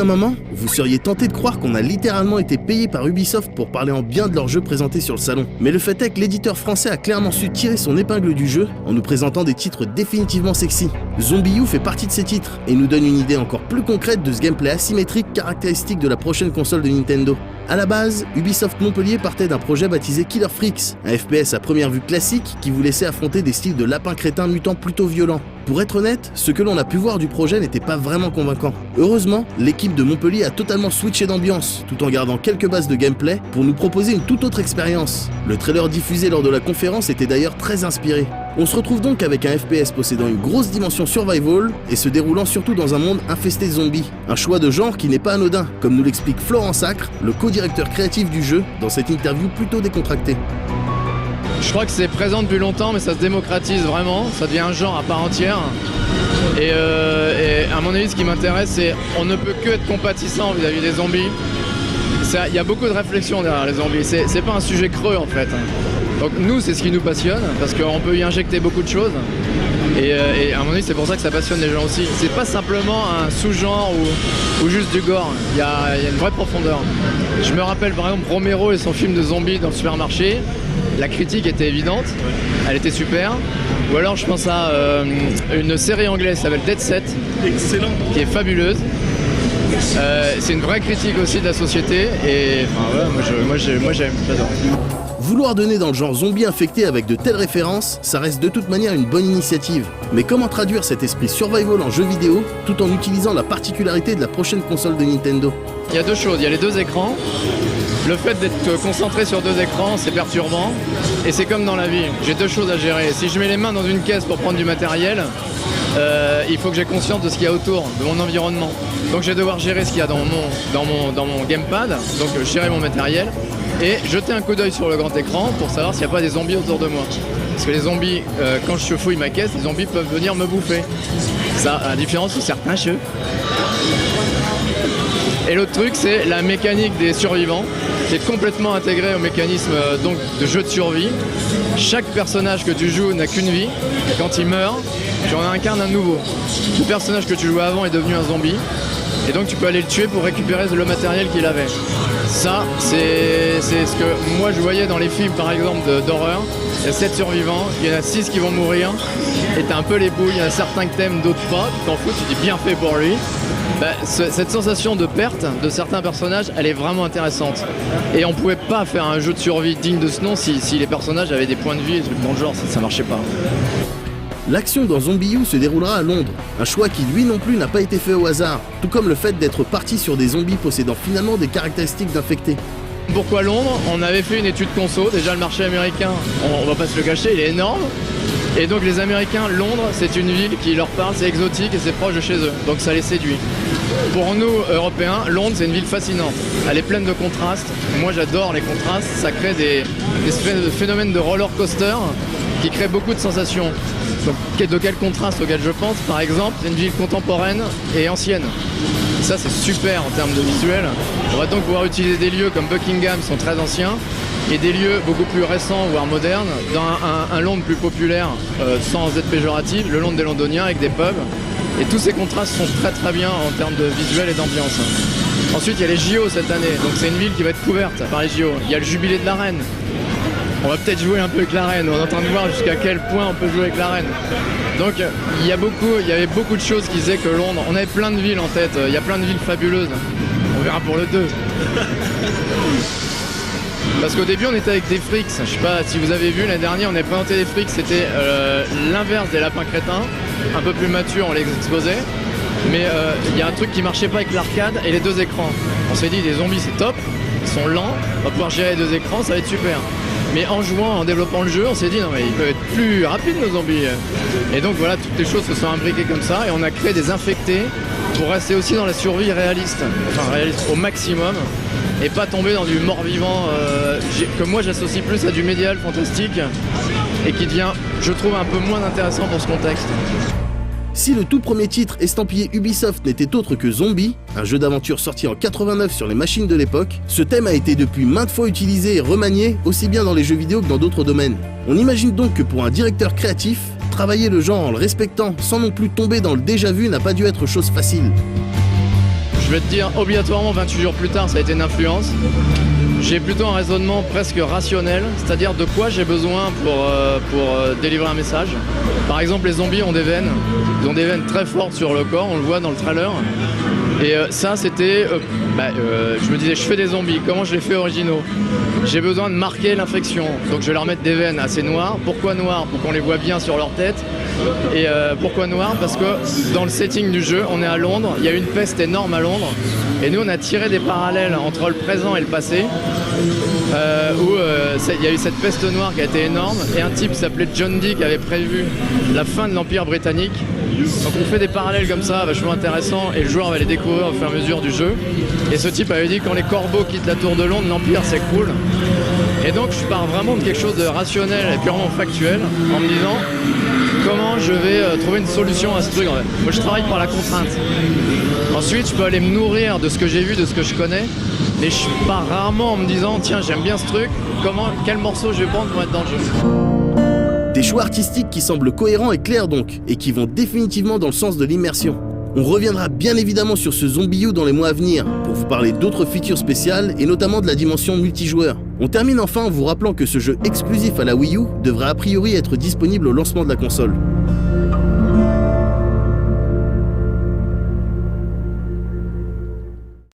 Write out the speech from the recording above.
d'un moment, vous seriez tenté de croire qu'on a littéralement été payé par Ubisoft pour parler en bien de leur jeu présenté sur le salon. Mais le fait est que l'éditeur français a clairement su tirer son épingle du jeu en nous présentant des titres définitivement sexy. ZombiU fait partie de ces titres et nous donne une idée encore plus concrète de ce gameplay asymétrique caractéristique de la prochaine console de Nintendo. À la base, Ubisoft Montpellier partait d'un projet baptisé Killer Freaks, un FPS à première vue classique qui vous laissait affronter des styles de lapins crétins mutants plutôt violents. Pour être honnête, ce que l'on a pu voir du projet n'était pas vraiment convaincant. Heureusement, l'équipe de Montpellier a totalement switché d'ambiance, tout en gardant quelques bases de gameplay pour nous proposer une toute autre expérience. Le trailer diffusé lors de la conférence était d'ailleurs très inspiré. On se retrouve donc avec un FPS possédant une grosse dimension survival et se déroulant surtout dans un monde infesté de zombies. Un choix de genre qui n'est pas anodin, comme nous l'explique Florent Sacre, le co-directeur créatif du jeu, dans cette interview plutôt décontractée. Je crois que c'est présent depuis longtemps, mais ça se démocratise vraiment, ça devient un genre à part entière. Et à mon avis, ce qui m'intéresse, c'est on ne peut que être compatissant vis-à-vis des zombies. Il y a beaucoup de réflexion derrière les zombies, c'est pas un sujet creux en fait. Donc nous, c'est ce qui nous passionne, parce qu'on peut y injecter beaucoup de choses. Et à mon avis, c'est pour ça que ça passionne les gens aussi. C'est pas simplement un sous-genre ou juste du gore, il y a une vraie profondeur. Je me rappelle par exemple Romero et son film de zombies dans le supermarché. La critique était évidente, elle était super. Ou alors je pense à une série anglaise qui s'appelle Dead Set, excellent, qui est fabuleuse. C'est une vraie critique aussi de la société et enfin, ouais, moi j'aime, j'adore. Vouloir donner dans le genre zombie infecté avec de telles références, ça reste de toute manière une bonne initiative. Mais comment traduire cet esprit survival en jeu vidéo tout en utilisant la particularité de la prochaine console de Nintendo? Il y a deux choses, il y a les deux écrans. Le fait d'être concentré sur deux écrans, c'est perturbant. Et c'est comme dans la vie, j'ai deux choses à gérer. Si je mets les mains dans une caisse pour prendre du matériel, il faut que j'ai conscience de ce qu'il y a autour, de mon environnement. Donc je vais devoir gérer ce qu'il y a dans mon gamepad, donc gérer mon matériel, et jeter un coup d'œil sur le grand écran pour savoir s'il n'y a pas des zombies autour de moi. Parce que les zombies, quand je fouille ma caisse, les zombies peuvent venir me bouffer. Ça, à la différence de certains jeux. Et l'autre truc, c'est la mécanique des survivants, qui est complètement intégrée au mécanisme donc, de jeu de survie. Chaque personnage que tu joues n'a qu'une vie. Quand il meurt, tu en incarnes un nouveau. Le personnage que tu jouais avant est devenu un zombie. Et donc tu peux aller le tuer pour récupérer le matériel qu'il avait. Ça, c'est ce que moi je voyais dans les films par exemple d'horreur. Il y a 7 survivants, il y en a 6 qui vont mourir. Et t'as un peu les bouilles, il y en a certains que t'aimes, d'autres pas. Tu t'en fous, tu dis bien fait pour lui. Cette sensation de perte de certains personnages, elle est vraiment intéressante. Et on pouvait pas faire un jeu de survie digne de ce nom si les personnages avaient des points de vie et trucs dans le genre, ça marchait pas. L'action dans ZombiU se déroulera à Londres, un choix qui lui non plus n'a pas été fait au hasard, tout comme le fait d'être parti sur des zombies possédant finalement des caractéristiques d'infectés. Pourquoi Londres? On avait fait une étude conso, déjà le marché américain, on va pas se le cacher, il est énorme. Et donc les Américains, Londres, c'est une ville qui leur parle, c'est exotique et c'est proche de chez eux, donc ça les séduit. Pour nous, Européens, Londres, c'est une ville fascinante. Elle est pleine de contrastes. Moi, j'adore les contrastes. Ça crée des phénomènes de roller coaster qui créent beaucoup de sensations. Donc, de quel contraste auquel je pense? Par exemple, c'est une ville contemporaine et ancienne. Ça, c'est super en termes de visuel. On va donc pouvoir utiliser des lieux comme Buckingham, qui sont très anciens, et des lieux beaucoup plus récents, voire modernes, dans un Londres plus populaire, sans être péjoratif, le Londres des Londoniens avec des pubs. Et tous ces contrastes sont très très bien en termes de visuel et d'ambiance. Ensuite, il y a les JO cette année, donc c'est une ville qui va être couverte par les JO. Il y a le jubilé de la reine. On va peut-être jouer un peu avec la reine, on est en train de voir jusqu'à quel point on peut jouer avec la reine. Donc il y avait beaucoup de choses qui disaient que Londres, on avait plein de villes en tête, il y a plein de villes fabuleuses. On verra pour le 2. Parce qu'au début on était avec des frics, je sais pas si vous avez vu l'année dernière on avait présenté des frics, c'était l'inverse des lapins crétins, un peu plus mature on les exposait, mais il y a un truc qui marchait pas avec l'arcade et les deux écrans. On s'est dit les zombies c'est top, ils sont lents, on va pouvoir gérer les deux écrans, ça va être super. Mais en jouant, en développant le jeu, on s'est dit non mais ils peuvent être plus rapides nos zombies. Et donc voilà, toutes les choses se sont imbriquées comme ça et on a créé des infectés pour rester aussi dans la survie réaliste, enfin réaliste au maximum, et pas tomber dans du mort-vivant que moi j'associe plus à du médiéval fantastique et qui devient, je trouve, un peu moins intéressant pour ce contexte. Si le tout premier titre estampillé Ubisoft n'était autre que Zombie, un jeu d'aventure sorti en 89 sur les machines de l'époque, ce thème a été depuis maintes fois utilisé et remanié aussi bien dans les jeux vidéo que dans d'autres domaines. On imagine donc que pour un directeur créatif, travailler le genre en le respectant sans non plus tomber dans le déjà-vu n'a pas dû être chose facile. je vais te dire obligatoirement 28 jours plus tard, ça a été une influence. J'ai plutôt un raisonnement presque rationnel, c'est-à-dire de quoi j'ai besoin pour délivrer un message. Par exemple, les zombies ont des veines, ils ont des veines très fortes sur le corps, on le voit dans le trailer. Et ça, c'était, je me disais, je fais des zombies, comment je les fais originaux? J'ai besoin de marquer l'infection, donc je vais leur mettre des veines assez noires. Pourquoi noires? Pour qu'on les voit bien sur leur tête. Et pourquoi noires? Parce que dans le setting du jeu, on est à Londres, il y a eu une peste énorme à Londres, et nous on a tiré des parallèles entre le présent et le passé, où il y a eu cette peste noire qui a été énorme, et un type qui s'appelait John Dee qui avait prévu la fin de l'Empire britannique. Donc on fait des parallèles comme ça, vachement intéressants, et le joueur va les découvrir au fur et à mesure du jeu. Et ce type avait dit quand les corbeaux quittent la tour de Londres, l'Empire s'écroule. Et donc je pars vraiment de quelque chose de rationnel et purement factuel, en me disant comment je vais trouver une solution à ce truc. Moi je travaille par la contrainte. Ensuite je peux aller me nourrir de ce que j'ai vu, de ce que je connais, mais je pars rarement en me disant tiens j'aime bien ce truc, quel morceau je vais prendre pour être dans le jeu. Des choix artistiques qui semblent cohérents et clairs donc, et qui vont définitivement dans le sens de l'immersion. On reviendra bien évidemment sur ce Zombie U dans les mois à venir, pour vous parler d'autres features spéciales et notamment de la dimension multijoueur. On termine enfin en vous rappelant que ce jeu exclusif à la Wii U devrait a priori être disponible au lancement de la console.